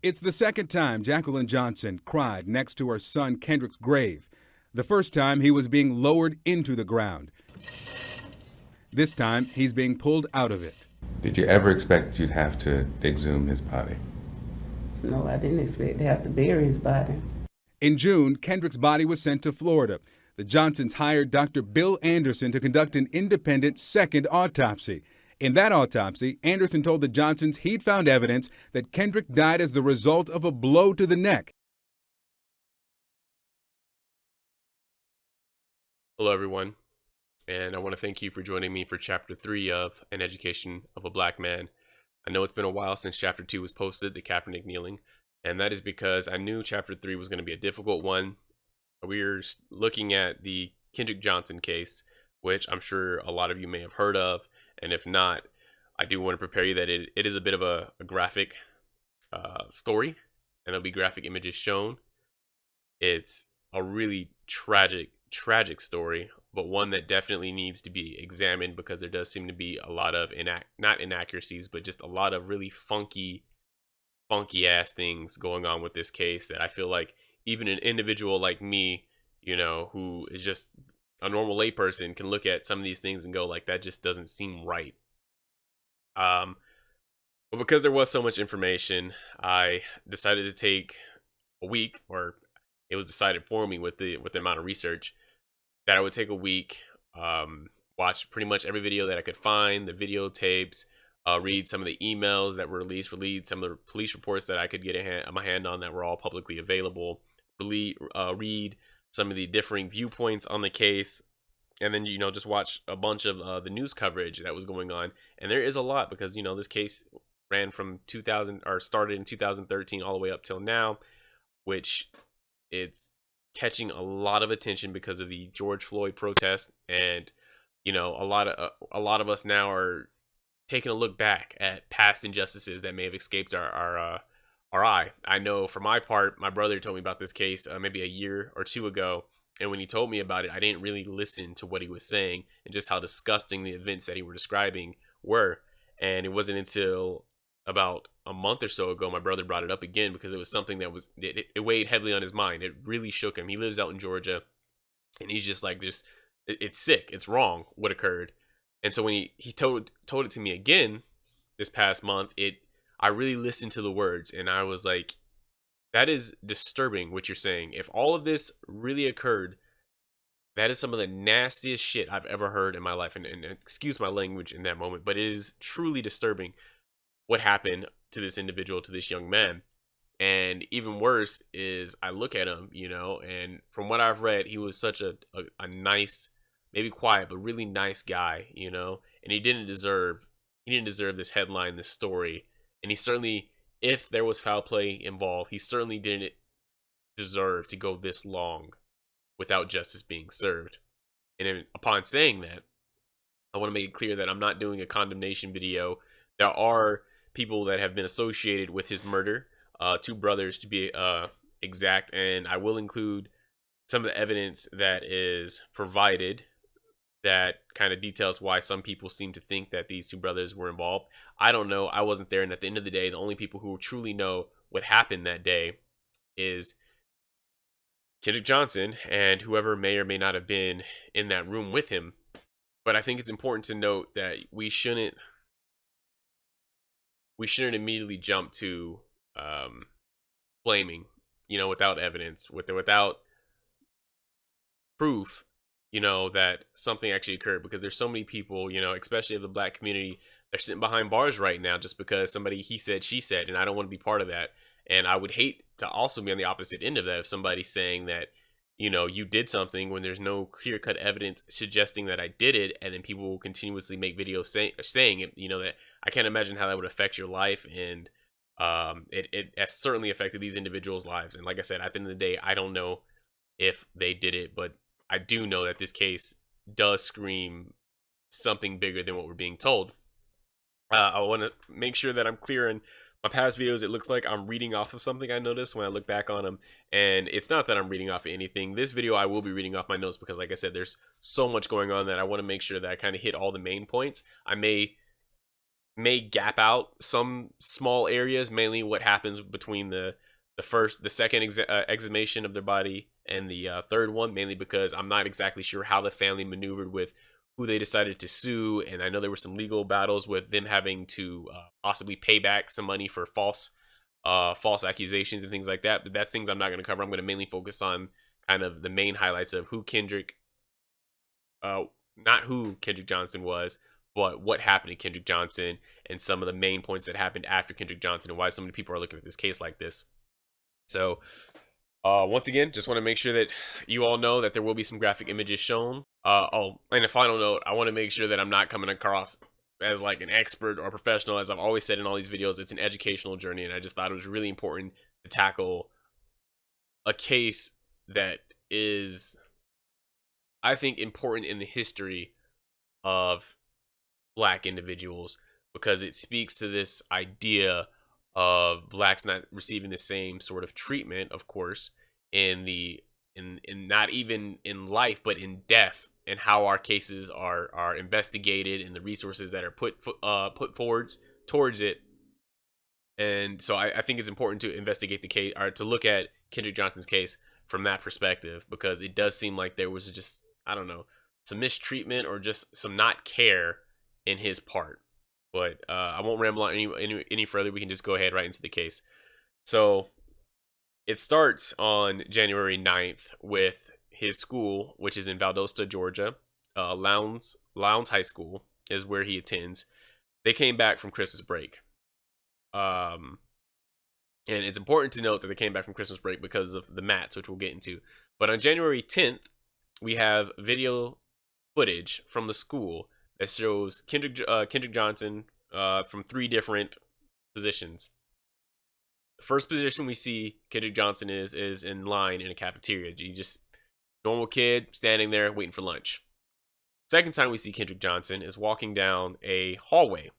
It's the second time Jacqueline Johnson cried next to her son Kendrick's grave. The first time he was being lowered into the ground. This time he's being pulled out of it. Did you ever expect you'd have to exhume his body? No, I didn't expect to have to bury his body. In June, Kendrick's body was sent to Florida. The Johnsons hired Dr. Bill Anderson to conduct an independent second autopsy. In that autopsy, Anderson told the Johnsons he'd found evidence that Kendrick died as the result of a blow to the neck. Hello, everyone, and I want to thank you for joining me for Chapter 3 of An Education of a Black Man. I know it's been a while since Chapter 2 was posted, the Kaepernick kneeling, and that is because I knew Chapter 3 was going to be a difficult one. We're looking at the Kendrick Johnson case, which I'm sure a lot of you may have heard of, and if not, I do want to prepare you that it is a bit of a graphic story, and there'll be graphic images shown. It's a really tragic story, but one that definitely needs to be examined because there does seem to be a lot of not inaccuracies, but just a lot of really funky ass things going on with this case that I feel like even an individual like me, you know, who is just a normal layperson can look at some of these things and go like, that just doesn't seem right. But because there was so much information, I decided to take a week, or it was decided for me with the amount of research that I would take a week, watch pretty much every video that I could find, the videotapes, read some of the emails that were released, read some of the police reports that I could get my hand on that were all publicly available, read some of the differing viewpoints on the case, and then, you know, just watch a bunch of the news coverage that was going on. And there is a lot because, you know, this case ran from 2000 or started in 2013 all the way up till now, which it's catching a lot of attention because of the George Floyd protest. And, you know, a lot of us now are taking a look back at past injustices that may have escaped our eye. I know for my part, my brother told me about this case maybe a year or two ago, and when he told me about it, I didn't really listen to what he was saying and just how disgusting the events that he was describing were. And it wasn't until about a month or so ago my brother brought it up again because it was something that was it weighed heavily on his mind. It really shook him. He lives out in Georgia, and he's just like, this, it's sick, it's wrong what occurred. And so when he told it to me again this past month, I really listened to the words, and I was like, that is disturbing what you're saying. If all of this really occurred, that is some of the nastiest shit I've ever heard in my life. And excuse my language in that moment, but it is truly disturbing what happened to this individual, to this young man. And even worse is I look at him, you know, and from what I've read, he was such a nice, maybe quiet, but really nice guy, you know, and he didn't deserve this headline, this story. And he certainly, if there was foul play involved, he certainly didn't deserve to go this long without justice being served. And upon saying that, I want to make it clear that I'm not doing a condemnation video. There are people that have been associated with his murder, two brothers to be exact, and I will include some of the evidence that is provided that kind of details why some people seem to think that these two brothers were involved. I don't know. I wasn't there. And at the end of the day, the only people who truly know what happened that day is Kendrick Johnson and whoever may or may not have been in that room with him. But I think it's important to note that we shouldn't immediately jump to blaming, you know, without evidence, without proof, you know, that something actually occurred, because there's so many people, you know, especially of the black community, they're sitting behind bars right now just because somebody he said, she said, and I don't want to be part of that. And I would hate to also be on the opposite end of that, if somebody's saying that, you know, you did something when there's no clear-cut evidence suggesting that I did it, and then people will continuously make videos saying it, you know, that I can't imagine how that would affect your life. And it has certainly affected these individuals' lives. And like I said, at the end of the day, I don't know if they did it, but I do know that this case does scream something bigger than what we're being told. I want to make sure that I'm clear in my past videos. It looks like I'm reading off of something I noticed when I look back on them, and it's not that I'm reading off of anything. This video I will be reading off my notes because, like I said, there's so much going on that I want to make sure that I kind of hit all the main points. I may may gap out some small areas, mainly what happens between the second exhumation of their body and the third one, mainly because I'm not exactly sure how the family maneuvered with who they decided to sue, and I know there were some legal battles with them having to possibly pay back some money for false accusations and things like that. But that's things I'm not going to cover. I'm going to mainly focus on kind of the main highlights of who Kendrick, not who Kendrick Johnson was, but what happened to Kendrick Johnson and some of the main points that happened after Kendrick Johnson and why so many people are looking at this case like this. So, once again, just want to make sure that you all know that there will be some graphic images shown. And a final note, I want to make sure that I'm not coming across as like an expert or professional. As I've always said in all these videos, it's an educational journey, and I just thought it was really important to tackle a case that is, I think, important in the history of Black individuals, because it speaks to this idea of Blacks not receiving the same sort of treatment, of course, in not even in life but in death, and how our cases are investigated and the resources that are put forwards towards it. And so I think it's important to investigate the case, or to look at Kendrick Johnson's case from that perspective, because it does seem like there was just, I don't know, some mistreatment or just some not care in his part. But I won't ramble on any further. We can just go ahead right into the case. So it starts on January 9th with his school, which is in Valdosta, Georgia. Lowndes High School is where he attends. They came back from Christmas break. And it's important to note that they came back from Christmas break because of the mats, which we'll get into. But on January 10th, we have video footage from the school that shows Kendrick Johnson from 3 different positions. The first position we see Kendrick Johnson is in line in a cafeteria. He just normal kid standing there waiting for lunch. Second time we see Kendrick Johnson is walking down a hallway.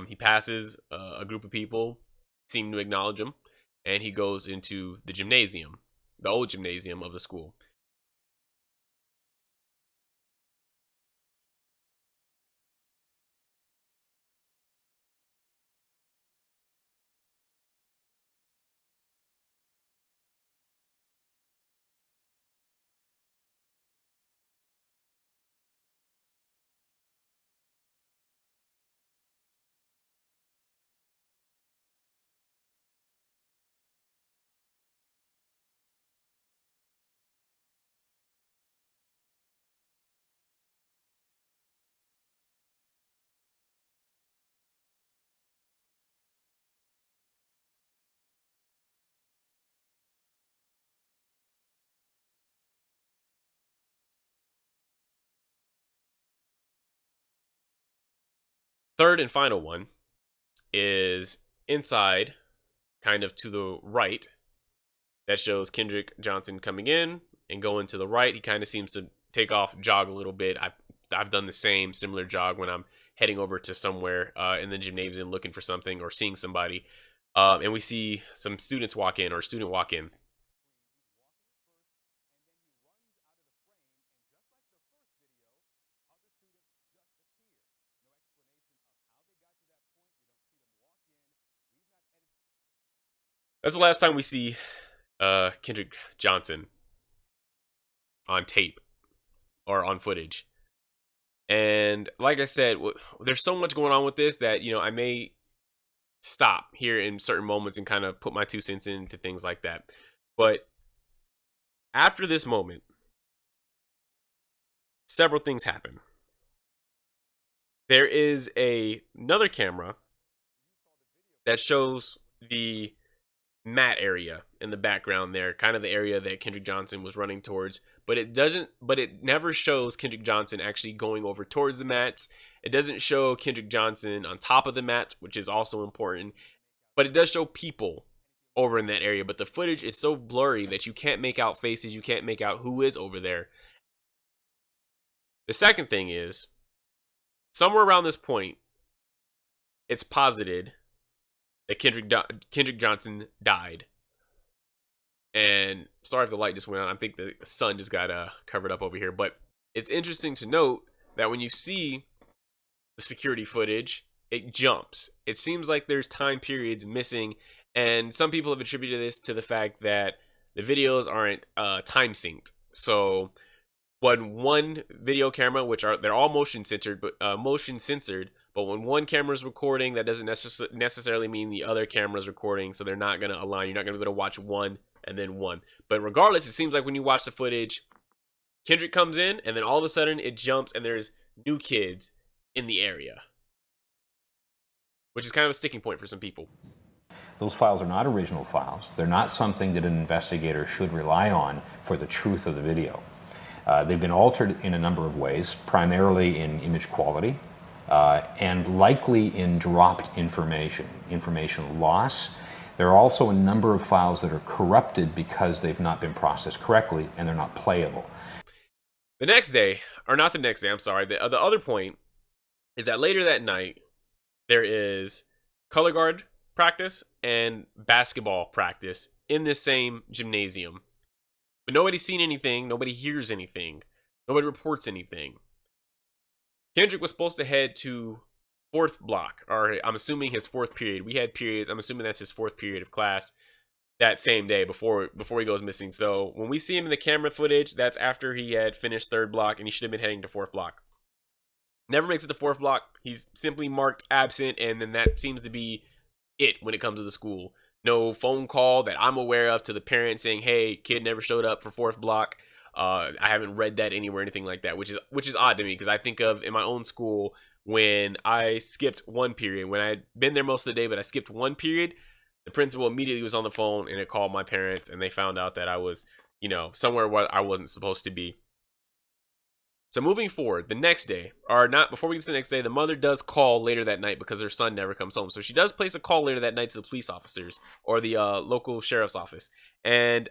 He passes a group of people, seem to acknowledge him, and he goes into the gymnasium, the old gymnasium of the school. Third and final one is inside, kind of to the right. That shows Kendrick Johnson coming in and going to the right. He kind of seems to take off, jog a little bit. I've done the same similar jog when I'm heading over to somewhere in the gymnasium looking for something or seeing somebody. And we see some students walk in, or a student walk in. That's the last time we see Kendrick Johnson on tape or on footage. And like I said, there's so much going on with this that, I may stop here in certain moments and kind of put my 2 cents into things like that. But after this moment, several things happen. There is another camera that shows the mat area in the background there, kind of the area that Kendrick Johnson was running towards, but it never shows Kendrick Johnson actually going over towards the mats. It doesn't show Kendrick Johnson on top of the mats, which is also important, but it does show people over in that area, but the footage is so blurry that you can't make out faces, you can't make out who is over there. The second thing is, somewhere around this point, it's posited that Kendrick Johnson died. And sorry if the light just went on. I think the sun just got covered up over here. But it's interesting to note that when you see the security footage, it jumps. It seems like there's time periods missing. And some people have attributed this to the fact that the videos aren't time synced. So when one video camera, they're all motion censored, but when one camera is recording, that doesn't necessarily mean the other camera is recording, so they're not going to align. You're not going to be able to watch one and then one. But regardless, it seems like when you watch the footage, Kendrick comes in, and then all of a sudden it jumps, and there's new kids in the area, which is kind of a sticking point for some people. Those files are not original files. They're not something that an investigator should rely on for the truth of the video. They've been altered in a number of ways, primarily in image quality, and likely in dropped information loss. There are also a number of files that are corrupted because they've not been processed correctly and they're not playable. The next day, or not the next day, I'm sorry, the other point is that later that night, there is color guard practice and basketball practice in this same gymnasium. But nobody's seen anything, nobody hears anything, nobody reports anything. Kendrick was supposed to head to fourth block, or I'm assuming his fourth period. We had periods, I'm assuming that's his fourth period of class that same day before he goes missing. So when we see him in the camera footage, that's after he had finished third block and he should have been heading to fourth block. Never makes it to fourth block. He's simply marked absent, and then that seems to be it when it comes to the school. No phone call that I'm aware of to the parent saying, hey, kid never showed up for fourth block. I haven't read that anywhere, anything like that, which is odd to me, because I think of in my own school when I skipped one period, when I'd been there most of the day, but I skipped one period, the principal immediately was on the phone and it called my parents, and they found out that I was, somewhere where I wasn't supposed to be. So moving forward, the next day, or not, before we get to the next day, the mother does call later that night because her son never comes home. So she does place a call later that night to the police officers or the local sheriff's office. And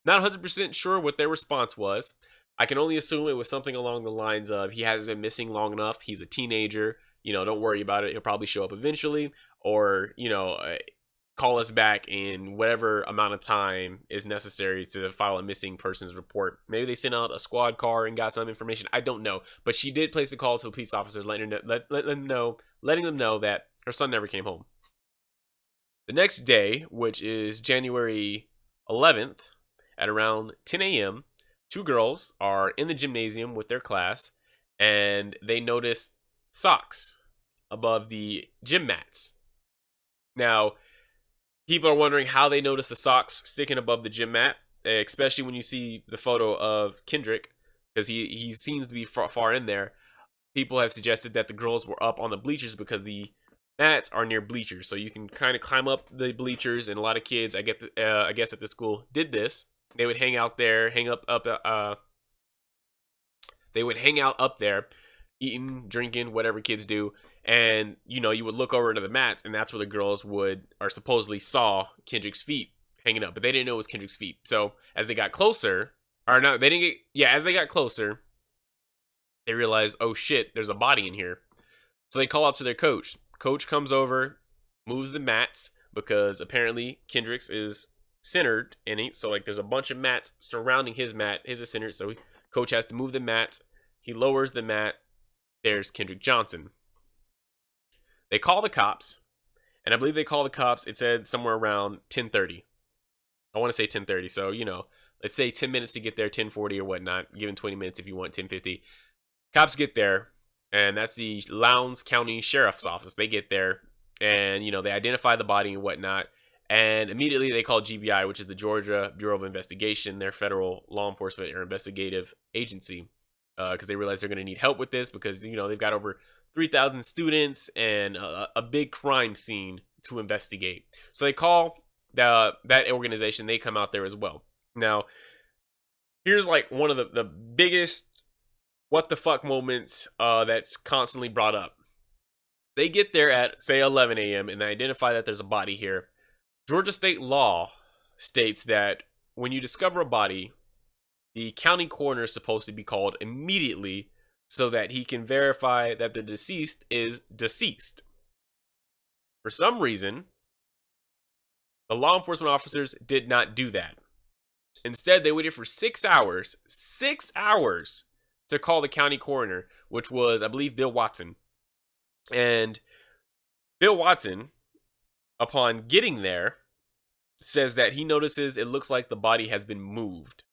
not 100% sure what their response was. I can only assume it was something along the lines of, he hasn't been missing long enough. He's a teenager. Don't worry about it. He'll probably show up eventually. Or, call us back in whatever amount of time is necessary to file a missing persons report. Maybe they sent out a squad car and got some information. I don't know. But she did place a call to the police officers, letting them know that her son never came home. The next day, which is January 11th, at around 10 a.m., two girls are in the gymnasium with their class, and they notice socks above the gym mats. Now, people are wondering how they notice the socks sticking above the gym mat, especially when you see the photo of Kendrick, because he seems to be far in there. People have suggested that the girls were up on the bleachers because the mats are near bleachers, so you can kind of climb up the bleachers, and a lot of kids, I guess at the school, did this. They would hang out there, they would hang out up there, eating, drinking, whatever kids do. And, you would look over to the mats, and that's where the girls supposedly saw Kendrick's feet hanging up. But they didn't know it was Kendrick's feet. So as they got closer, as they got closer, they realized, oh shit, there's a body in here. So they call out to their coach. Coach comes over, moves the mats, because apparently Kendrick's is centered in it. So there's a bunch of mats surrounding his mat. His is centered, so coach has to move the mats. He lowers the mat. There's Kendrick Johnson. They call the cops, and I believe they call the cops. It said somewhere around 10:30. I want to say 10:30. So, let's say 10 minutes to get there, 10:40 or whatnot. Given 20 minutes if you want, 10:50. Cops get there. and that's the Lowndes County Sheriff's Office. They get there, and they identify the body and whatnot, and immediately they call GBI, which is the Georgia Bureau of Investigation, their federal law enforcement or investigative agency, because they realize they're going to need help with this because they've got over 3,000 students and a big crime scene to investigate. So they call that organization. They come out there as well. Now, here's like one of the biggest what the fuck moments that's constantly brought up. They get there at, say, 11 a.m. and they identify that there's a body here. Georgia state law states that when you discover a body, the county coroner is supposed to be called immediately so that he can verify that the deceased is deceased. For some reason, the law enforcement officers did not do that. Instead, they waited for 6 hours, to call the county coroner, which was, I believe, Bill Watson. And Bill Watson, upon getting there, says that he notices it looks like the body has been moved.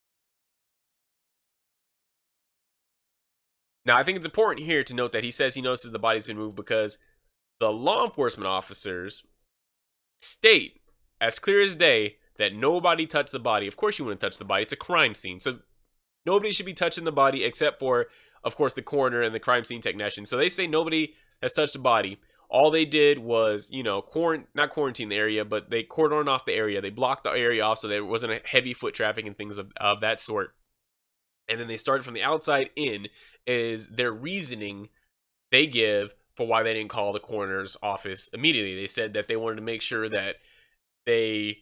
Now, I think it's important here to note that he says he notices the body's been moved because the law enforcement officers state, as clear as day, that nobody touched the body. Of course you wouldn't touch the body. It's a crime scene. So nobody should be touching the body except for, of course, the coroner and the crime scene technician. So they say nobody has touched the body. All they did was, not quarantine the area, but they cordoned off the area. They blocked the area off so there wasn't a heavy foot traffic and things of that sort. And then they started from the outside in is their reasoning they give for why they didn't call the coroner's office immediately. They said that they wanted to make sure that they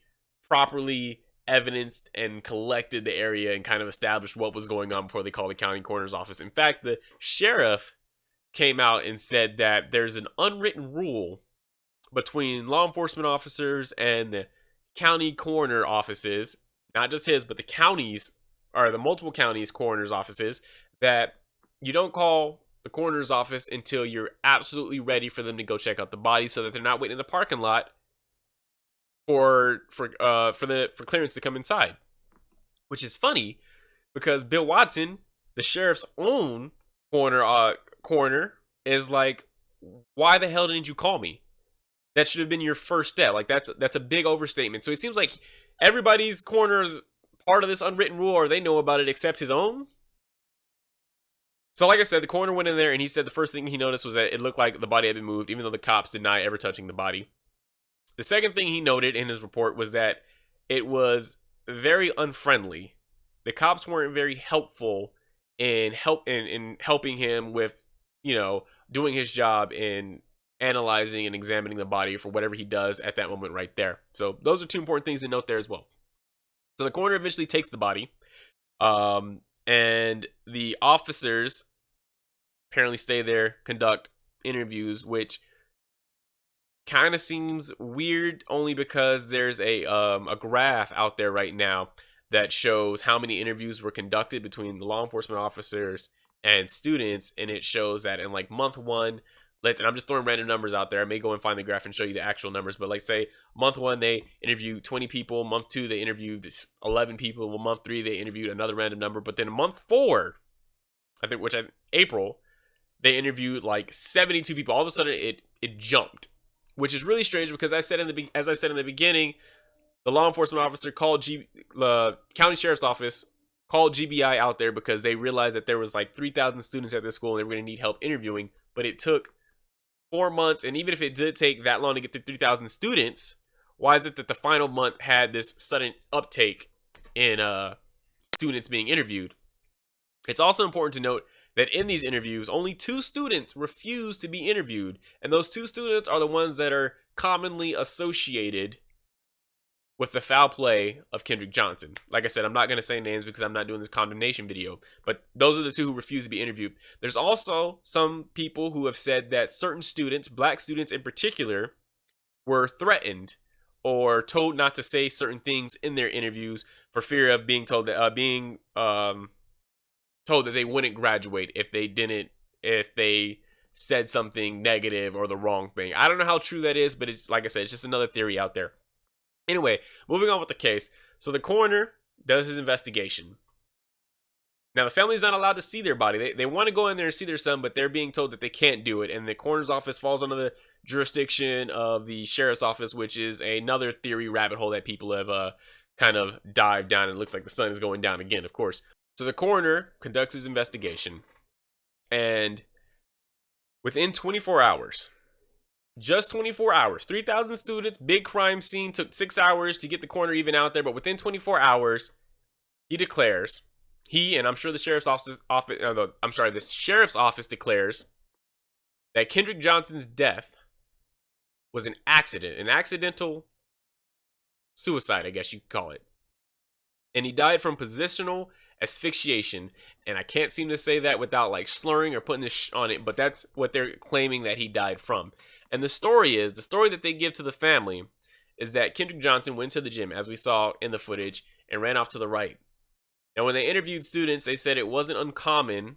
properly evidenced and collected the area and kind of established what was going on before they called the county coroner's office. In fact, the sheriff came out and said that there's an unwritten rule between law enforcement officers and the county coroner offices, not just his, but the counties, or the multiple counties coroner's offices, that you don't call the coroner's office until you're absolutely ready for them to go check out the body, so that they're not waiting in the parking lot for clearance to come inside. Which is funny because Bill Watson, the sheriff's own coroner, is like, why the hell didn't you call me? That should have been your first step. Like that's a big overstatement. So it seems like everybody's coroner is part of this unwritten rule, or they know about it except his own. So like I said, the coroner went in there and he said the first thing he noticed was that it looked like the body had been moved, even though the cops deny ever touching the body. The second thing he noted in his report was that it was very unfriendly. The cops weren't very helpful in helping him with, doing his job in analyzing and examining the body for whatever he does at that moment right there. So those are two important things to note there as well. So the coroner eventually takes the body, and the officers apparently stay there, conduct interviews, which kind of seems weird only because there's a graph out there right now that shows how many interviews were conducted between the law enforcement officers and students, and it shows that in like month one, and I'm just throwing random numbers out there. I may go and find the graph and show you the actual numbers, but like say month one they interviewed 20 people, month two they interviewed 11 people, well, month three they interviewed another random number, but then month four, April, they interviewed like 72 people. All of a sudden it jumped, which is really strange because as I said in the beginning, the law enforcement officer called the county sheriff's office, called GBI out there because they realized that there was like 3,000 students at this school and they were going to need help interviewing, but it took 4 months, and even if it did take that long to get to 3,000 students, why is it that the final month had this sudden uptake in students being interviewed? It's also important to note that in these interviews, only 2 students refused to be interviewed, and those 2 students are the ones that are commonly associated with the foul play of Kendrick Johnson. Like I said, I'm not going to say names because I'm not doing this condemnation video, but those are the 2 who refused to be interviewed. There's also some people who have said that certain students, black students in particular, were threatened or told not to say certain things in their interviews for fear of being told that told that they wouldn't graduate if they said something negative or the wrong thing. I don't know how true that is, but it's, like I said, it's just another theory out there. Anyway, moving on with the case. So the coroner does his investigation. Now, the family's not allowed to see their body. They want to go in there and see their son, but they're being told that they can't do it. And the coroner's office falls under the jurisdiction of the sheriff's office, which is another theory rabbit hole that people have kind of dived down. And it looks like the sun is going down again, of course. So the coroner conducts his investigation. And within 24 hours, just 24 hours, 3,000 students, big crime scene, took 6 hours to get the coroner even out there. But within 24 hours, he declares... and I'm sure the sheriff's the sheriff's office declares that Kendrick Johnson's death was an accident, an accidental suicide, I guess you could call it. And he died from positional asphyxiation, and I can't seem to say that without like slurring or putting this on it, but that's what they're claiming that he died from. And the story that they give to the family is that Kendrick Johnson went to the gym, as we saw in the footage, and ran off to the right. Now, when they interviewed students, they said it wasn't uncommon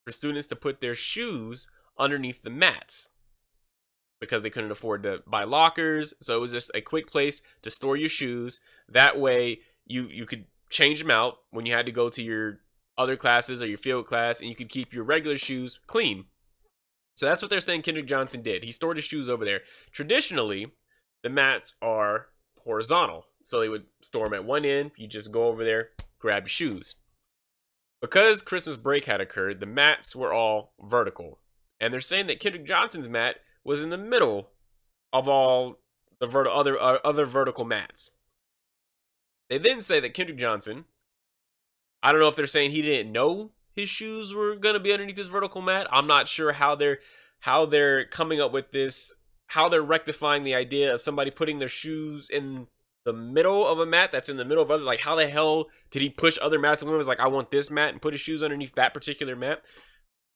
for students to put their shoes underneath the mats because they couldn't afford to buy lockers. So it was just a quick place to store your shoes. That way, you could change them out when you had to go to your other classes or your field class, and you could keep your regular shoes clean. So that's what they're saying Kendrick Johnson did. He stored his shoes over there. Traditionally, the mats are horizontal. So they would store them at one end. You just go over there, grab your shoes. Because Christmas break had occurred, the mats were all vertical. And they're saying that Kendrick Johnson's mat was in the middle of all the other vertical mats. They then say that Kendrick Johnson, I don't know if they're saying he didn't know his shoes were going to be underneath this vertical mat. I'm not sure how they're coming up with this, how they're rectifying the idea of somebody putting their shoes in the middle of a mat that's in the middle of other, like how the hell did he push other mats and was like, I want this mat, and put his shoes underneath that particular mat.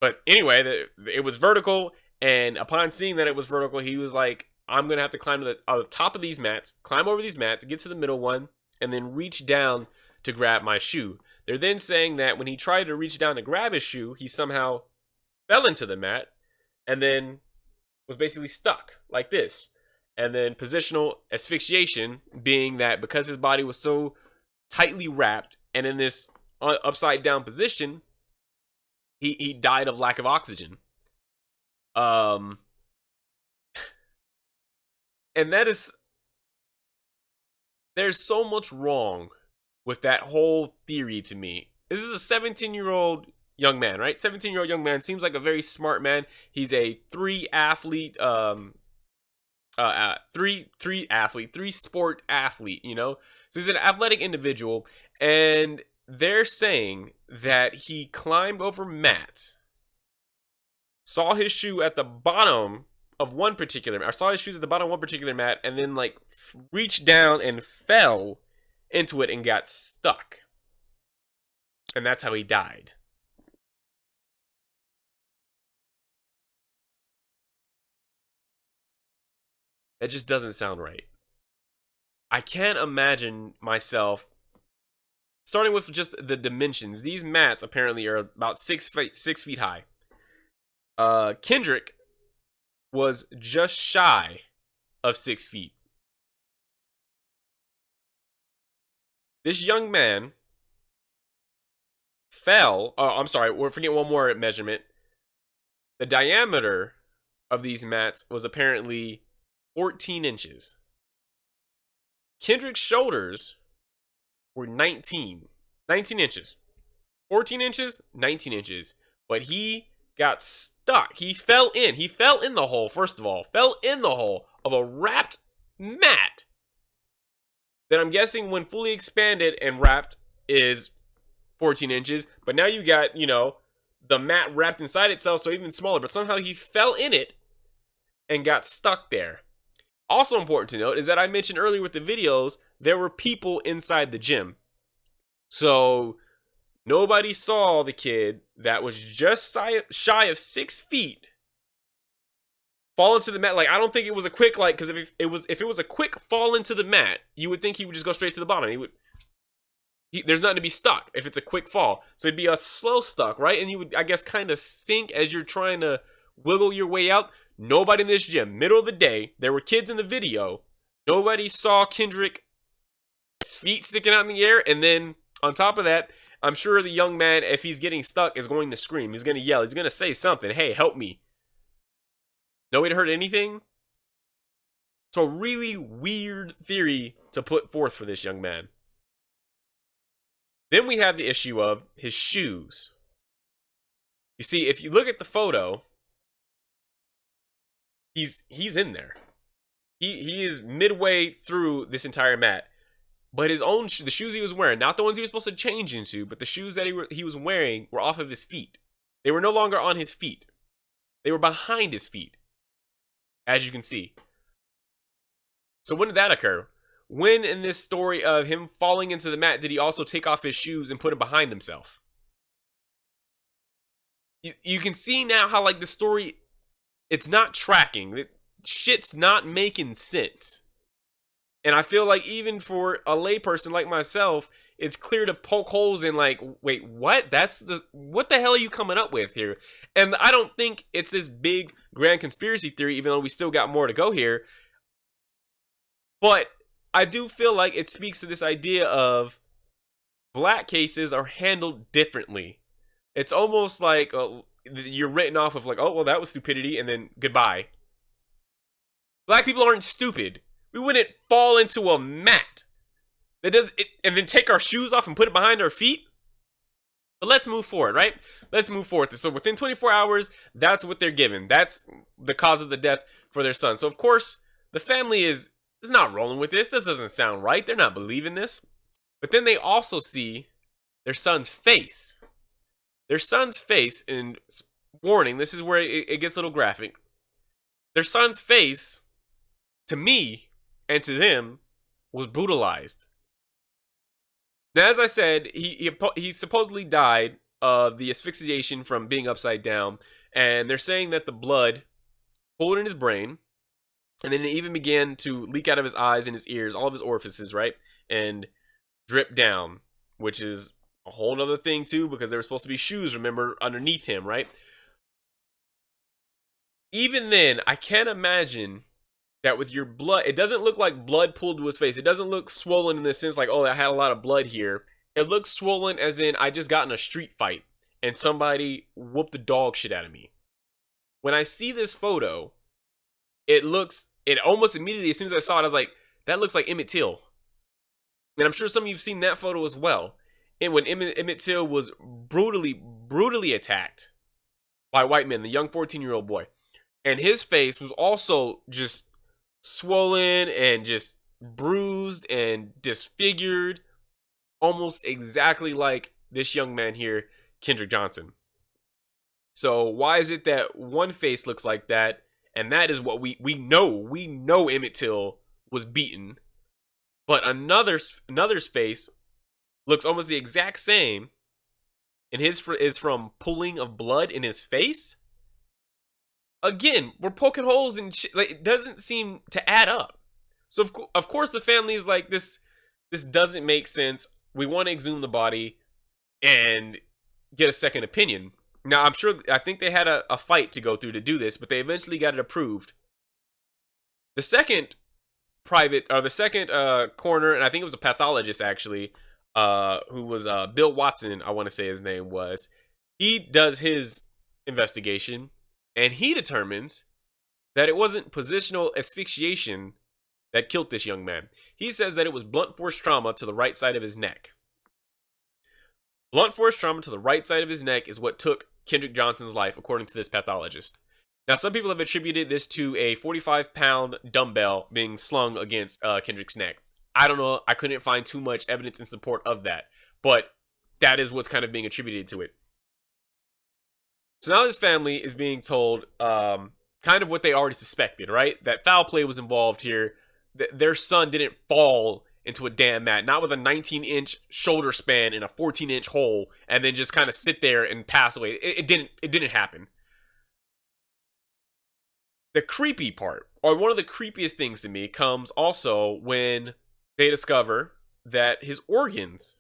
But anyway, it was vertical, and upon seeing that it was vertical, he was like, I'm going to have to climb to the top of these mats, climb over these mats to get to the middle one, and then reach down to grab my shoe. They're then saying that when he tried to reach down to grab his shoe, he somehow fell into the mat and then was basically stuck like this. And then positional asphyxiation being that because his body was so tightly wrapped and in this upside down position, he died of lack of oxygen. And that is, there's so much wrong with that whole theory to me. This is a 17-year-old young man, right? 17-year-old young man, seems like a very smart man. He's a three sport athlete, you know? So he's an athletic individual, and they're saying that he climbed over mats, saw his shoe at the bottom of one particular mat, or saw his shoes at the bottom of one particular mat, and then like reached down and fell into it and got stuck. And that's how he died. That just doesn't sound right. I can't imagine myself, starting with just the dimensions. These mats apparently are about 6 feet high. Kendrick was just shy of 6 feet. This young man fell. Oh, I'm sorry. We're forgetting one more measurement. The diameter of these mats was apparently 14 inches. Kendrick's shoulders were 19 inches. 14 inches, 19 inches. But he got stuck. He fell in the hole, first of all. Fell in the hole of a wrapped mat that I'm guessing when fully expanded and wrapped is 14 inches. But now you got, you know, the mat wrapped inside itself, so even smaller. But somehow he fell in it and got stuck there. Also important to note is that I mentioned earlier with the videos, there were people inside the gym. So nobody saw the kid that was just shy of 6 feet fall into the mat. Like, I don't think it was a quick, like, because if it was a quick fall into the mat, you would think he would just go straight to the bottom. There's nothing to be stuck if it's a quick fall. So it'd be a slow stuck, right? And you would, I guess, kind of sink as you're trying to wiggle your way out. Nobody in this gym, middle of the day, there were kids in the video. Nobody saw Kendrick's feet sticking out in the air. And then on top of that, I'm sure the young man, if he's getting stuck, is going to scream. He's going to yell. He's going to say something. Hey, help me. Nobody heard anything? So a really weird theory to put forth for this young man. Then we have the issue of his shoes. You see, if you look at the photo, he's in there. He is midway through this entire mat. But his own the shoes he was wearing, not the ones he was supposed to change into, but the shoes that he was wearing were off of his feet. They were no longer on his feet. They were behind his feet, as you can see. So when did that occur? When in this story of him falling into the mat did he also take off his shoes and put them behind himself? You can see now how, like, the story, it's not tracking. Shit's not making sense. And I feel like even for a layperson like myself, it's clear to poke holes in, like, wait, what? What the hell are you coming up with here? And I don't think it's this big grand conspiracy theory, even though we still got more to go here. But I do feel like it speaks to this idea of black cases are handled differently. It's almost like you're written off of, like, oh, well, that was stupidity, and then goodbye. Black people aren't stupid. We wouldn't fall into a mat that does it and then take our shoes off and put it behind our feet. But let's move forward, right? Let's move forward. So within 24 hours, that's what they're given. That's the cause of the death for their son. So of course, the family is not rolling with this. This doesn't sound right. They're not believing this. But then they also see their son's face. Their son's face, and warning, this is where it gets a little graphic. Their son's face, to me, and to them, was brutalized. Now, as I said, he supposedly died of the asphyxiation from being upside down, and they're saying that the blood pooled in his brain, and then it even began to leak out of his eyes and his ears, all of his orifices, right, and drip down, which is a whole nother thing too, because there were supposed to be shoes, remember, underneath him, right? Even then, I can't imagine that with your blood, it doesn't look like blood pooled to his face. It doesn't look swollen in the sense like, oh, I had a lot of blood here. It looks swollen as in I just got in a street fight and somebody whooped the dog shit out of me. When I see this photo, it almost immediately, as soon as I saw it, I was like, that looks like Emmett Till. And I'm sure some of you have seen that photo as well. And when Emmett Till was brutally attacked by white men, the young 14-year-old boy. And his face was also just swollen and just bruised and disfigured, almost exactly like this young man here, Kendrick Johnson. So why is it that one face looks like that, and that is what we know Emmett Till was beaten, but another's face looks almost the exact same, and his is from pooling of blood in his face? Again, we're poking holes in shit. Like, it doesn't seem to add up. So of course the family is like, this doesn't make sense. We want to exhume the body and get a second opinion. Now I think they had a fight to go through to do this, but they eventually got it approved. The second coroner, and I think it was a pathologist actually, who was Bill Watson, I want to say his name was. He does his investigation. And he determines that it wasn't positional asphyxiation that killed this young man. He says that it was blunt force trauma to the right side of his neck. Blunt force trauma to the right side of his neck is what took Kendrick Johnson's life, according to this pathologist. Now, some people have attributed this to a 45-pound dumbbell being slung against Kendrick's neck. I don't know. I couldn't find too much evidence in support of that. But that is what's kind of being attributed to it. So now this family is being told kind of what they already suspected, right? That foul play was involved here. Their son didn't fall into a damn mat, not with a 19-inch shoulder span in a 14-inch hole, and then just kind of sit there and pass away. It didn't happen. The creepy part, or one of the creepiest things to me, comes also when they discover that his organs,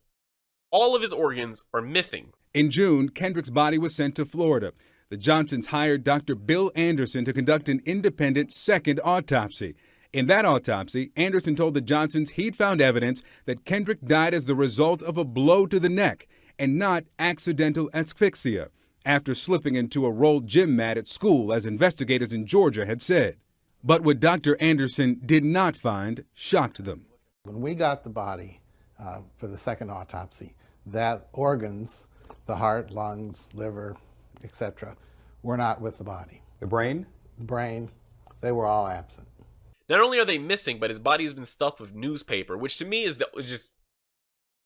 all of his organs, are missing. In June, Kendrick's body was sent to Florida. The Johnsons hired Dr. Bill Anderson to conduct an independent second autopsy. In that autopsy, Anderson told the Johnsons he'd found evidence that Kendrick died as the result of a blow to the neck, and not accidental asphyxia after slipping into a rolled gym mat at school, as investigators in Georgia had said. But what Dr. Anderson did not find shocked them. When we got the body for the second autopsy, that organs, the heart, lungs, liver, etc., were not with the body. The brain? The brain, they were all absent. Not only are they missing, but his body has been stuffed with newspaper, which to me is just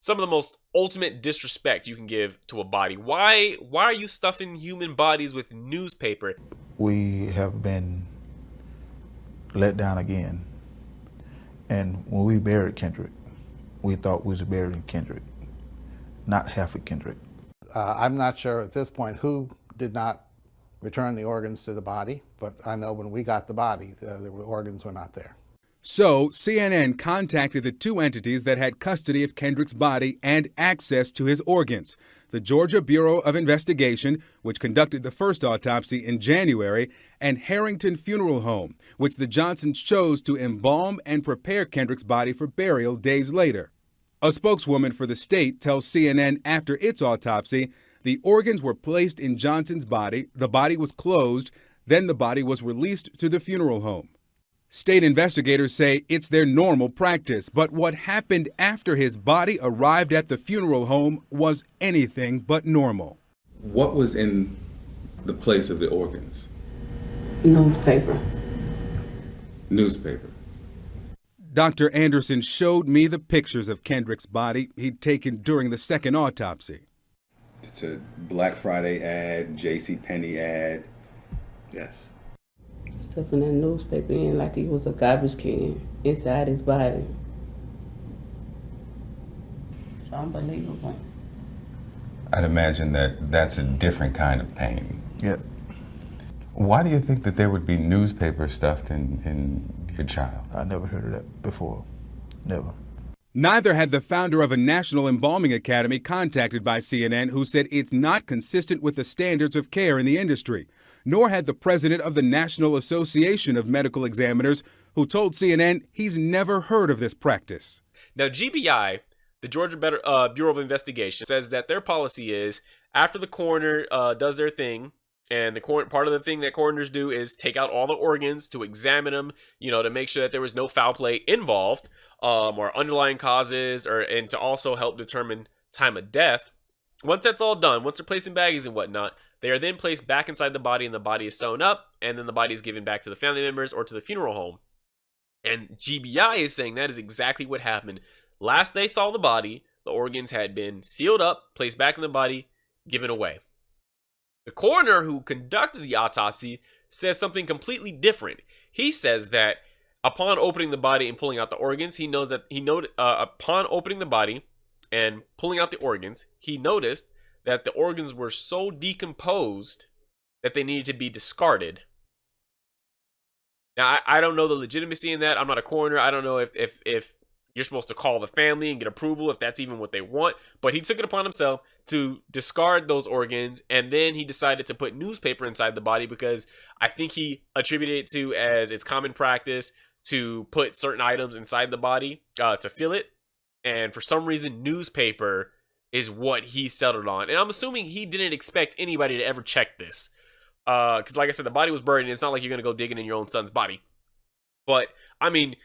some of the most ultimate disrespect you can give to a body. Why are you stuffing human bodies with newspaper? We have been let down again. And when we buried Kendrick, we thought we was burying Kendrick, not half of Kendrick. I'm not sure at this point who did not return the organs to the body, but I know when we got the body, the organs were not there. So CNN contacted the two entities that had custody of Kendrick's body and access to his organs: the Georgia Bureau of Investigation, which conducted the first autopsy in January, and Harrington Funeral Home, which the Johnsons chose to embalm and prepare Kendrick's body for burial days later. A spokeswoman for the state tells CNN after its autopsy, the organs were placed in Johnson's body, the body was closed, then the body was released to the funeral home. State investigators say it's their normal practice, but what happened after his body arrived at the funeral home was anything but normal. What was in the place of the organs? Newspaper. Newspaper. Dr. Anderson showed me the pictures of Kendrick's body he'd taken during the second autopsy. It's a Black Friday ad, JCPenney ad. Yes. Stuffing that newspaper in like it was a garbage can inside his body. It's unbelievable. I'd imagine that that's a different kind of pain. Yep. Why do you think that there would be newspaper stuffed in your child? I never heard of that before. Never. Neither had the founder of a National Embalming Academy contacted by CNN, who said it's not consistent with the standards of care in the industry. Nor had the president of the National Association of Medical Examiners, who told CNN he's never heard of this practice. Now, GBI, the Georgia Bureau of Investigation, says that their policy is after the coroner does their thing, and part of the thing that coroners do is take out all the organs to examine them, to make sure that there was no foul play involved, or underlying causes, and to also help determine time of death. Once that's all done, once they're placed in baggies and whatnot, they are then placed back inside the body, and the body is sewn up, and then the body is given back to the family members or to the funeral home. And GBI is saying that is exactly what happened. Last they saw the body, the organs had been sealed up, placed back in the body, given away. The coroner who conducted the autopsy says something completely different. He says that upon opening the body and pulling out the organs, upon opening the body and pulling out the organs, he noticed that the organs were so decomposed that they needed to be discarded. Now, I don't know the legitimacy in that. I'm not a coroner. I don't know if you're supposed to call the family and get approval, if that's even what they want. But he took it upon himself to discard those organs, and then he decided to put newspaper inside the body because I think he attributed it to as it's common practice to put certain items inside the body to fill it. And for some reason, newspaper is what he settled on. And I'm assuming he didn't expect anybody to ever check this. Because like I said, the body was buried, and it's not like you're going to go digging in your own son's body. But, I mean,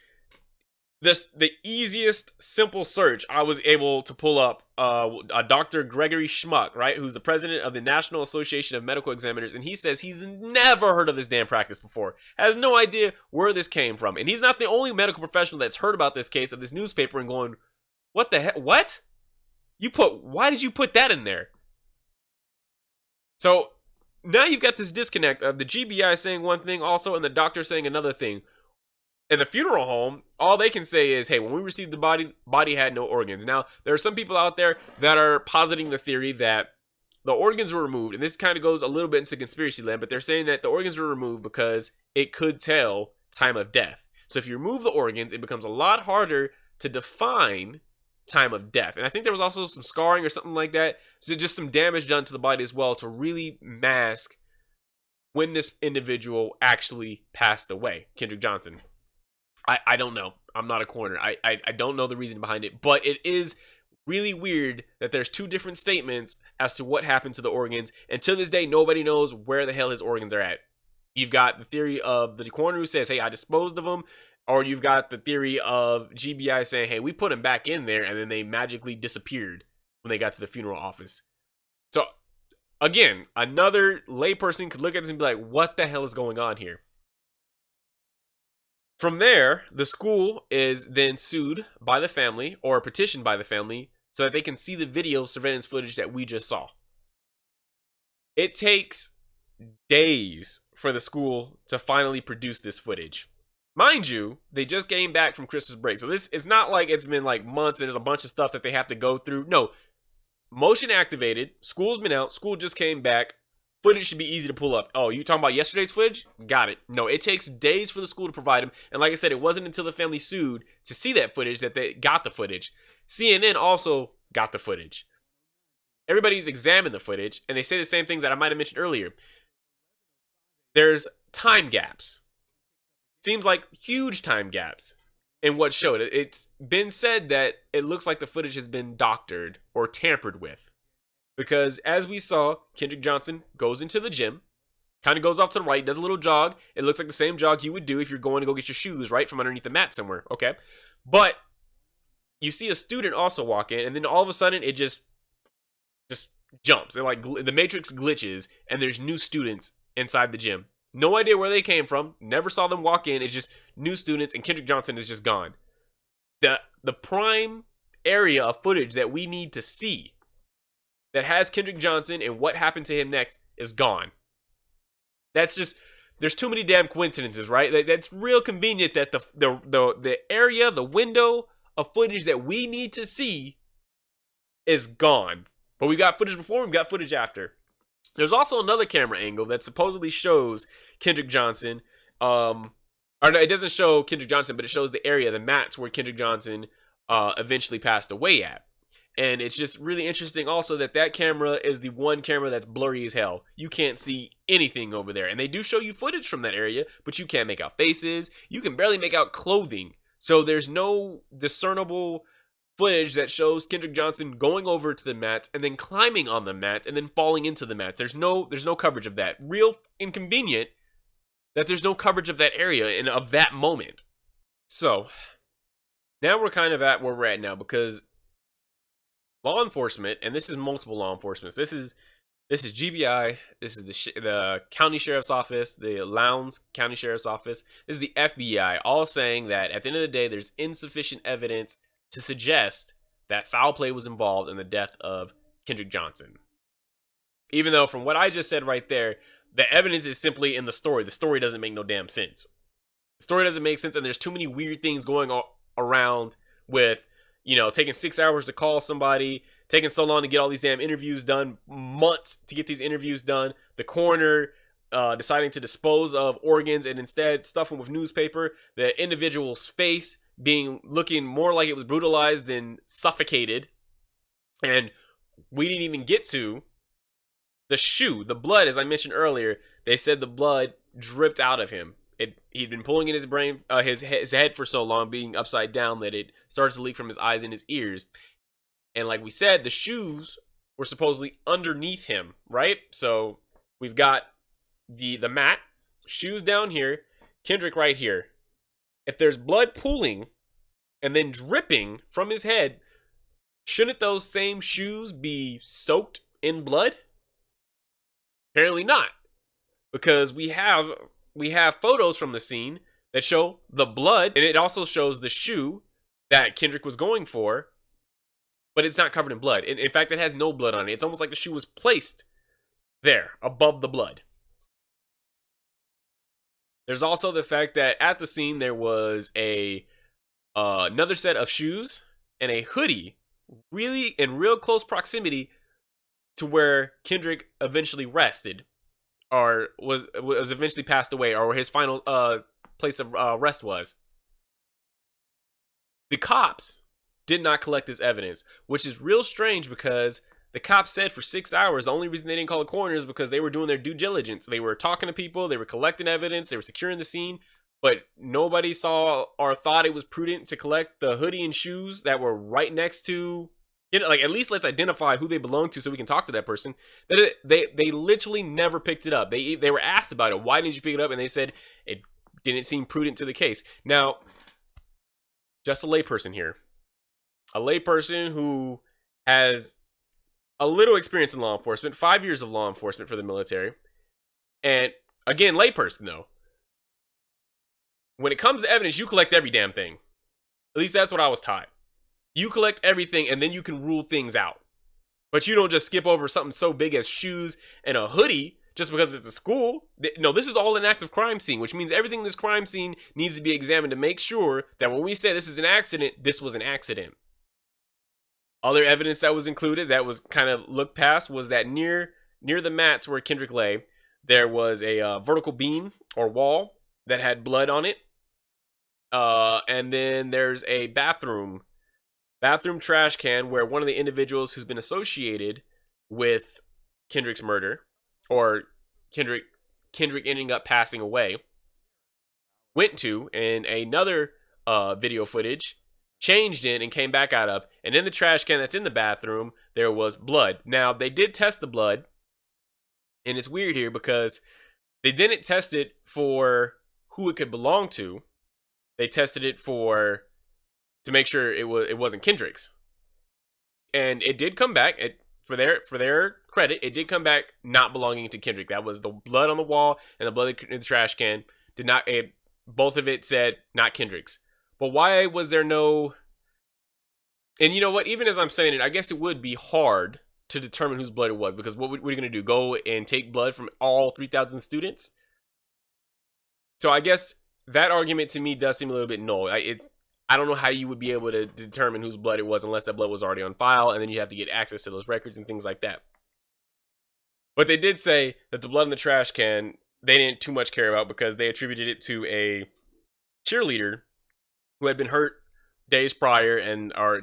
the easiest simple search I was able to pull up Dr. Gregory Schmuck, right, who's the president of the National Association of Medical Examiners, and he says he's never heard of this damn practice before, has no idea where this came from. And he's not the only medical professional that's heard about this case of this newspaper and going, what the heck? What? Why did you put that in there? So now you've got this disconnect of the GBI saying one thing also and the doctor saying another thing. In the funeral home, all they can say is, hey, when we received the body had no organs. Now, there are some people out there that are positing the theory that the organs were removed, and this kind of goes a little bit into conspiracy land, but they're saying that the organs were removed because it could tell time of death. So if you remove the organs, it becomes a lot harder to define time of death. And I think there was also some scarring or something like that. So just some damage done to the body as well to really mask when this individual actually passed away, Kendrick Johnson. I don't know. I'm not a coroner. I don't know the reason behind it, but it is really weird that there's two different statements as to what happened to the organs, and to this day nobody knows where the hell his organs are at. You've got the theory of the coroner who says, hey, I disposed of them, or you've got the theory of GBI saying, hey, we put them back in there and then they magically disappeared when they got to the funeral office. So again, another layperson could look at this and be like, what the hell is going on here? From there, the school is then sued by the family, or petitioned by the family, so that they can see the video surveillance footage that we just saw. It takes days for the school to finally produce this footage. Mind you, they just came back from Christmas break, so this is not like it's been like months and there's a bunch of stuff that they have to go through. No, motion activated, school's been out, school just came back, footage should be easy to pull up. Oh, you talking about yesterday's footage? Got it. No, it takes days for the school to provide them, and like I said, it wasn't until the family sued to see that footage that they got the footage. CNN also got the footage. Everybody's examined the footage, and they say the same things that I might have mentioned earlier. There's time gaps. Seems like huge time gaps in what showed. It's been said that it looks like the footage has been doctored or tampered with. Because as we saw, Kendrick Johnson goes into the gym, kind of goes off to the right, does a little jog. It looks like the same jog you would do if you're going to go get your shoes, right, from underneath the mat somewhere, okay? But you see a student also walk in, and then all of a sudden it just jumps. It like the Matrix glitches, and there's new students inside the gym. No idea where they came from. Never saw them walk in. It's just new students, and Kendrick Johnson is just gone. The prime area of footage that we need to see that has Kendrick Johnson and what happened to him next is gone. That's just, there's too many damn coincidences, right? That's real convenient that the area, the window of footage that we need to see is gone. But we got footage before, we got footage after. There's also another camera angle that supposedly shows Kendrick Johnson. Or no, it doesn't show Kendrick Johnson, but it shows the area, the mats where Kendrick Johnson eventually passed away at. And it's just really interesting also that camera is the one camera that's blurry as hell. You can't see anything over there. And they do show you footage from that area, but you can't make out faces. You can barely make out clothing. So there's no discernible footage that shows Kendrick Johnson going over to the mats and then climbing on the mat and then falling into the mats. There's no coverage of that. Real inconvenient that there's no coverage of that area and of that moment. So now we're kind of at where we're at now, because law enforcement, and this is multiple law enforcement. This is GBI. This is the county sheriff's office, the Lowndes County Sheriff's Office. This is the FBI, all saying that at the end of the day, there's insufficient evidence to suggest that foul play was involved in the death of Kendrick Johnson. Even though from what I just said right there, the evidence is simply in the story. The story doesn't make no damn sense. The story doesn't make sense, and there's too many weird things going around with, taking 6 hours to call somebody, taking so long to get all these damn interviews done, months to get these interviews done, the coroner deciding to dispose of organs and instead stuff them with newspaper, the individual's face looking more like it was brutalized than suffocated, and we didn't even get to the blood. As I mentioned earlier, they said the blood dripped out of him. He'd been pulling in his brain, his head for so long, being upside down, that it started to leak from his eyes and his ears. And like we said, the shoes were supposedly underneath him, right? So we've got the mat, shoes down here, Kendrick right here. If there's blood pooling and then dripping from his head, shouldn't those same shoes be soaked in blood? Apparently not, because we have photos from the scene that show the blood, and it also shows the shoe that Kendrick was going for, but it's not covered in blood. In fact, it has no blood on it. It's almost like the shoe was placed there above the blood. There's also the fact that at the scene there was another set of shoes and a hoodie, really in real close proximity to where Kendrick eventually rested, or was eventually passed away, or where his final place of rest was. The cops did not collect this evidence, which is real strange, because the cops said for 6 hours the only reason they didn't call a coroner is because they were doing their due diligence. They were talking to people, they were collecting evidence, they were securing the scene, but nobody saw or thought it was prudent to collect the hoodie and shoes that were right next to You know, like, at least let's identify who they belong to so we can talk to that person. They literally never picked it up. They were asked about it. Why didn't you pick it up? And they said it didn't seem prudent to the case. Now, just a layperson here. A layperson who has a little experience in law enforcement, 5 years of law enforcement for the military. And again, layperson though. When it comes to evidence, you collect every damn thing. At least that's what I was taught. You collect everything and then you can rule things out. But you don't just skip over something so big as shoes and a hoodie just because it's a school. No, this is all an active crime scene, which means everything in this crime scene needs to be examined to make sure that when we say this is an accident, this was an accident. Other evidence that was included that was kind of looked past was that near the mats where Kendrick lay, there was a vertical beam or wall that had blood on it. And then there's a bathroom trash can where one of the individuals who's been associated with Kendrick's murder, or Kendrick ending up passing away, went to, and another video footage changed in and came back out of. And in the trash can that's in the bathroom, there was blood. Now, they did test the blood, and it's weird here because they didn't test it for who it could belong to. They tested it to make sure it wasn't Kendrick's, and it did come back. For their credit, it did come back not belonging to Kendrick. That was the blood on the wall and the blood in the trash can. Both of it said not Kendrick's. But why was there no? And you know what? Even as I'm saying it, I guess it would be hard to determine whose blood it was, because what are you going to do? Go and take blood from all 3,000 students? So I guess that argument to me does seem a little bit null. I don't know how you would be able to determine whose blood it was unless that blood was already on file, and then you have to get access to those records and things like that. But they did say that the blood in the trash can, they didn't too much care about because they attributed it to a cheerleader who had been hurt days prior or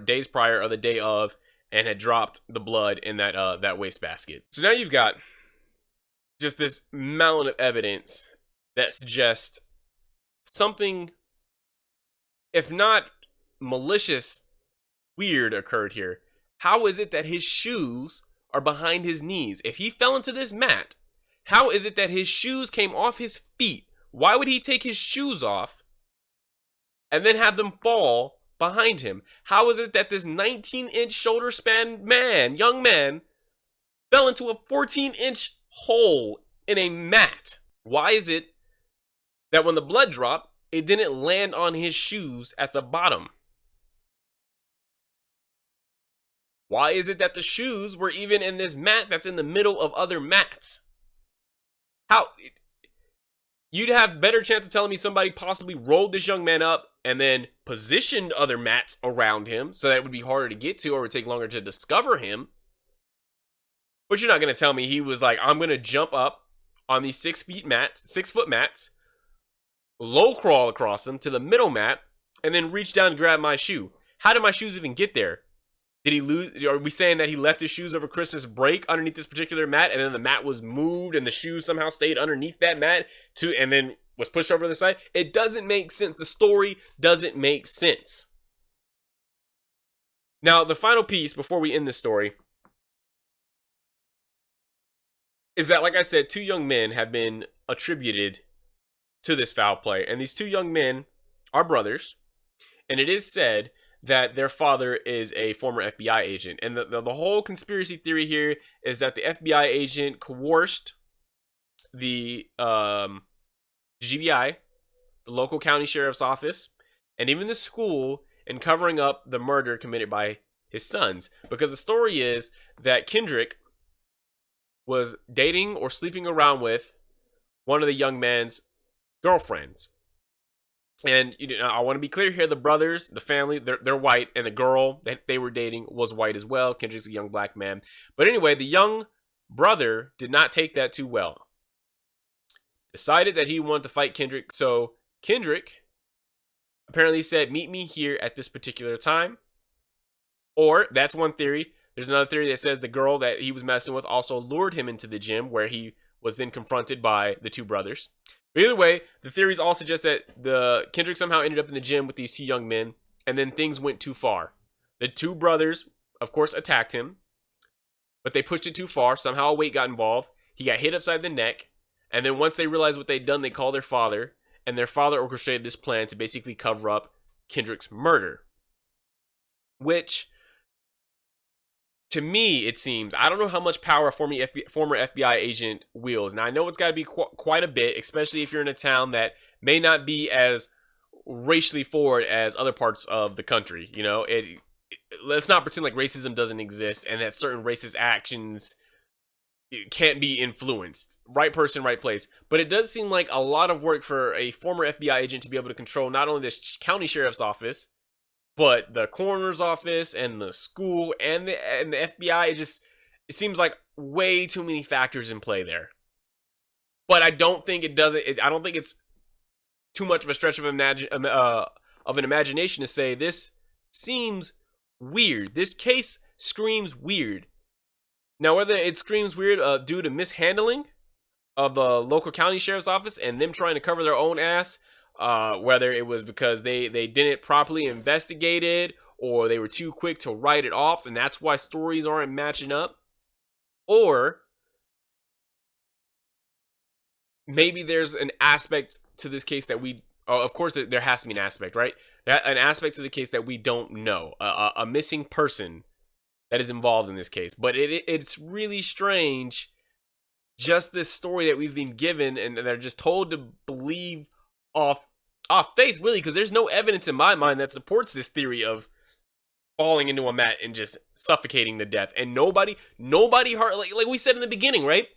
the day of, and had dropped the blood in that wastebasket. So now you've got just this mountain of evidence that suggests something, if not malicious, weird occurred here. How is it that his shoes are behind his knees? If he fell into this mat, how is it that his shoes came off his feet? Why would he take his shoes off and then have them fall behind him? How is it that this 19-inch shoulder span young man, fell into a 14-inch hole in a mat? Why is it that when the blood dropped, it didn't land on his shoes at the bottom? Why is it that the shoes were even in this mat that's in the middle of other mats? You'd have better chance of telling me somebody possibly rolled this young man up and then positioned other mats around him so that it would be harder to get to or it would take longer to discover him. But you're not going to tell me he was like, I'm going to jump up on these 6 foot mats, low crawl across them to the middle mat, and then reach down and grab my shoe. How did my shoes even get there? Did he lose? Are we saying that he left his shoes over Christmas break underneath this particular mat, and then the mat was moved and the shoes somehow stayed underneath that mat and then was pushed over to the side? It doesn't make sense. The story doesn't make sense. Now, the final piece before we end this story is that, like I said, 2 young men have been attributed to this foul play, and these 2 young men are brothers, and it is said that their father is a former FBI agent. And the whole conspiracy theory here is that the FBI agent coerced the GBI, the local county sheriff's office, and even the school in covering up the murder committed by his sons. Because the story is that Kendrick was dating or sleeping around with one of the young man's girlfriends. And I want to be clear here, the brothers, the family, they're white, and the girl that they were dating was white as well. Kendrick's a young black man. But anyway, the young brother did not take that too well. Decided that he wanted to fight Kendrick, so Kendrick apparently said, meet me here at this particular time. Or, that's one theory. There's another theory that says the girl that he was messing with also lured him into the gym, where he was then confronted by the 2 brothers. But either way, the theories all suggest that Kendrick somehow ended up in the gym with these 2 young men, and then things went too far. The 2 brothers of course, attacked him, but they pushed it too far. Somehow a weight got involved. He got hit upside the neck. And then once they realized what they'd done, they called their father. And their father orchestrated this plan to basically cover up Kendrick's murder. Which, to me, it seems, I don't know how much power a former FBI agent wields. Now, I know it's got to be quite a bit, especially if you're in a town that may not be as racially forward as other parts of the country. You know, let's not pretend like racism doesn't exist and that certain racist actions can't be influenced. Right person, right place. But it does seem like a lot of work for a former FBI agent to be able to control not only this county sheriff's office, but the coroner's office and the school and the FBI. It seems like way too many factors in play there. But I don't think I don't think it's too much of a stretch of an imagination to say this seems weird. This case screams weird. Now, whether it screams weird due to mishandling of the local county sheriff's office and them trying to cover their own ass, whether it was because they didn't properly investigate it or they were too quick to write it off and that's why stories aren't matching up, or maybe there's an aspect to this case that of course there has to be an aspect, right? An aspect to the case that we don't know, a missing person that is involved in this case. But it's really strange, just this story that we've been given and they're just told to believe off faith, really, because there's no evidence in my mind that supports this theory of falling into a mat and just suffocating to death. And nobody heard, like we said in the beginning, right?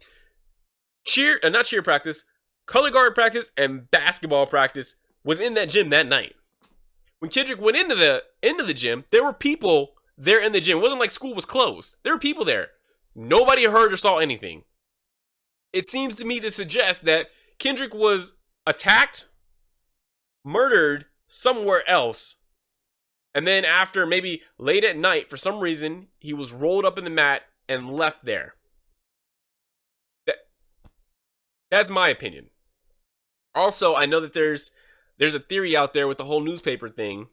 Not cheer practice, color guard practice, and basketball practice was in that gym that night. When Kendrick went into the gym, there were people there in the gym. It wasn't like school was closed. There were people there. Nobody heard or saw anything. It seems to me to suggest that Kendrick was attacked, murdered somewhere else, and then after maybe late at night, for some reason, he was rolled up in the mat and left there. That's my opinion. Also, I know that there's a theory out there with the whole newspaper thing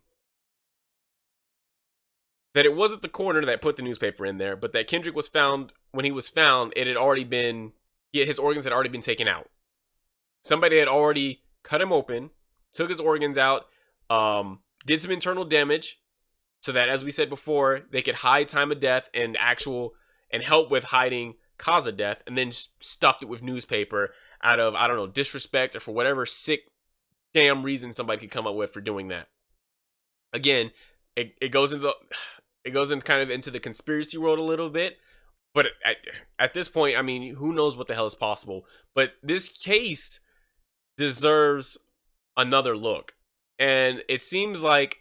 that it wasn't the coroner that put the newspaper in there, but that Kendrick was found, when he was found, his organs had already been taken out. Somebody had already cut him open, took his organs out, did some internal damage, so that, as we said before, they could hide time of death and help with hiding cause of death, and then stuffed it with newspaper out of, I don't know, disrespect or for whatever sick damn reason somebody could come up with for doing that. Again, it goes into kind of into the conspiracy world a little bit, but at this point, I mean, who knows what the hell is possible? But this case deserves another look, and it seems like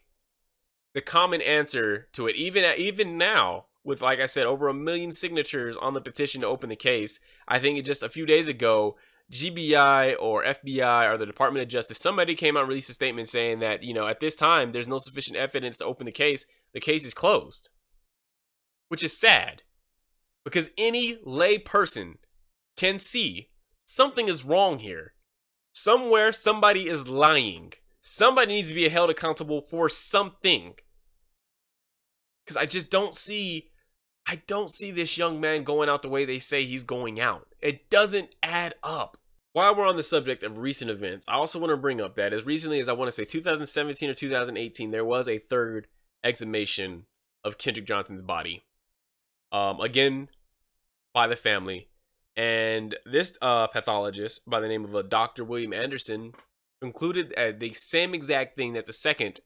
the common answer to it, even now, with, like I said, over 1 million signatures on the petition to open the case. I think just a few days ago, GBI or FBI or the Department of Justice, somebody came out and released a statement saying that, at this time, there's no sufficient evidence to open the case. The case is closed. Which is sad. Because any lay person can see something is wrong here. Somewhere, somebody is lying. Somebody needs to be held accountable for something. Because I don't see this young man going out the way they say he's going out. It doesn't add up. While we're on the subject of recent events, I also want to bring up that as recently as, I want to say 2017 or 2018, there was a third exhumation of Kendrick Johnson's body. Again, by the family. And this pathologist, by the name of Dr. William Anderson, concluded the same exact thing that the second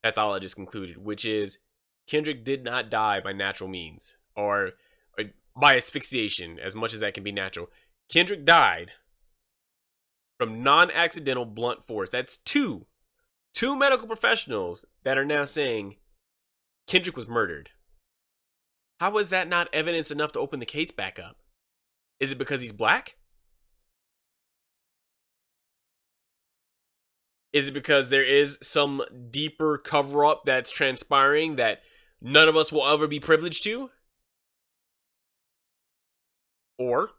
pathologist concluded, which is Kendrick did not die by natural means or by asphyxiation, as much as that can be natural. Kendrick died from non-accidental blunt force. That's two medical professionals that are now saying Kendrick was murdered. How is that not evidence enough to open the case back up? Is it because he's black? Is it because there is some deeper cover-up that's transpiring that none of us will ever be privileged to? Or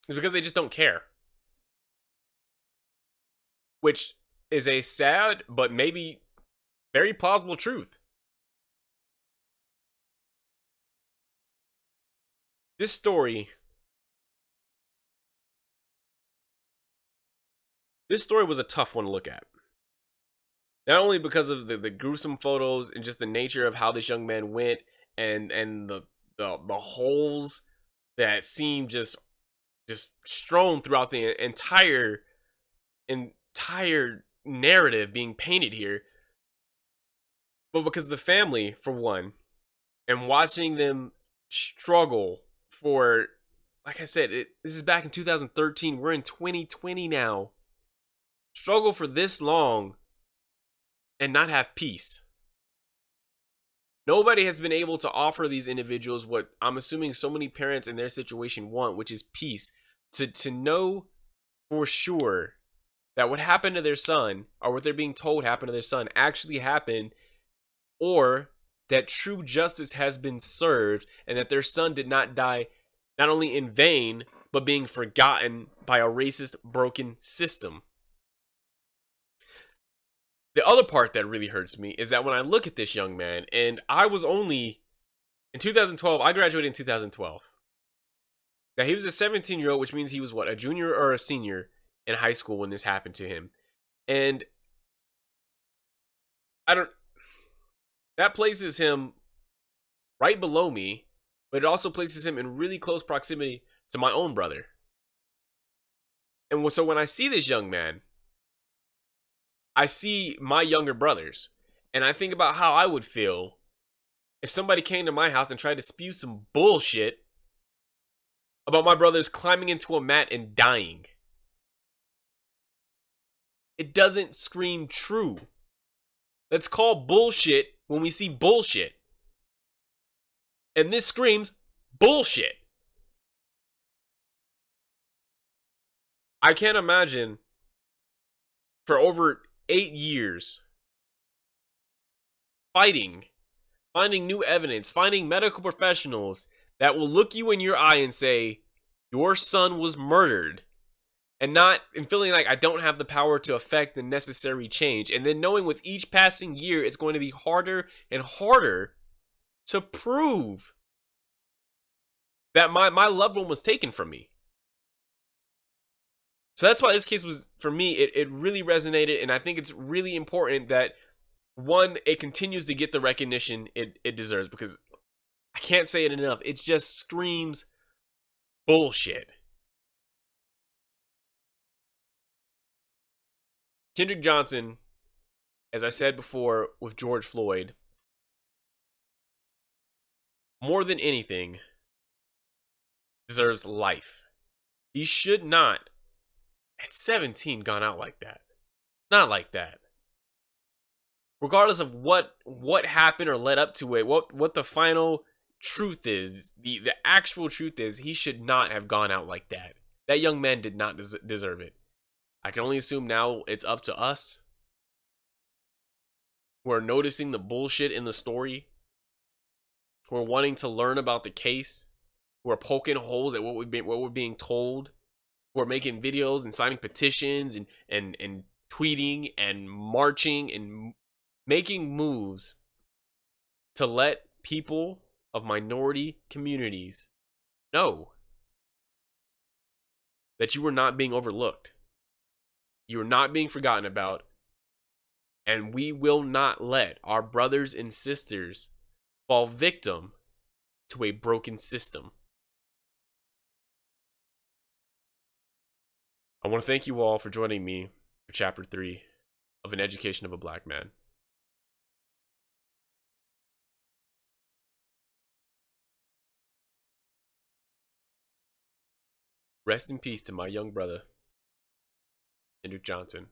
it's because they just don't care. Which is a sad but maybe very plausible truth. This story was a tough one to look at. Not only because of the gruesome photos and just the nature of how this young man went, and the holes that seemed just strewn throughout the entire narrative being painted here, but because the family, for one, and watching them struggle for, like I said, this is back in 2013. We're in 2020 now. Struggle for this long and not have peace. Nobody has been able to offer these individuals what I'm assuming so many parents in their situation want, which is peace. To know for sure that what happened to their son, or what they're being told happened to their son, actually happened, or that true justice has been served, and that their son did not die not only in vain, but being forgotten by a racist, broken system. The other part that really hurts me is that when I look at this young man, and I was only, in 2012, I graduated in 2012. Now, he was a 17-year-old, which means he was, what, a junior or a senior in high school when this happened to him. And that places him right below me, but it also places him in really close proximity to my own brother. And so when I see this young man, I see my younger brothers, and I think about how I would feel if somebody came to my house and tried to spew some bullshit about my brothers climbing into a mat and dying. It doesn't scream true. Let's call bullshit when we see bullshit. And this screams bullshit. I can't imagine for over 8 years finding new evidence, finding medical professionals that will look you in your eye and say, your son was murdered, and feeling like I don't have the power to affect the necessary change, and then knowing with each passing year it's going to be harder and harder to prove that my loved one was taken from me. So that's why this case was, for me, it really resonated, and I think it's really important that, one, it continues to get the recognition it deserves, because I can't say it enough. It just screams bullshit. Kendrick Johnson, as I said before with George Floyd, more than anything, deserves life. He should not, at 17, gone out like that. Not like that. Regardless of what happened or led up to it, what the final truth is, the actual truth is, he should not have gone out like that. That young man did not deserve it. I can only assume now it's up to us who are noticing the bullshit in the story, who are wanting to learn about the case, who are poking holes at what we're being told, who are making videos and signing petitions and tweeting and marching and making moves to let people of minority communities know that you are not being overlooked. You are not being forgotten about. And we will not let our brothers and sisters fall victim to a broken system. I want to thank you all for joining me for Chapter 3 of An Education of a Black Man. Rest in peace to my young brother, Kendrick Johnson.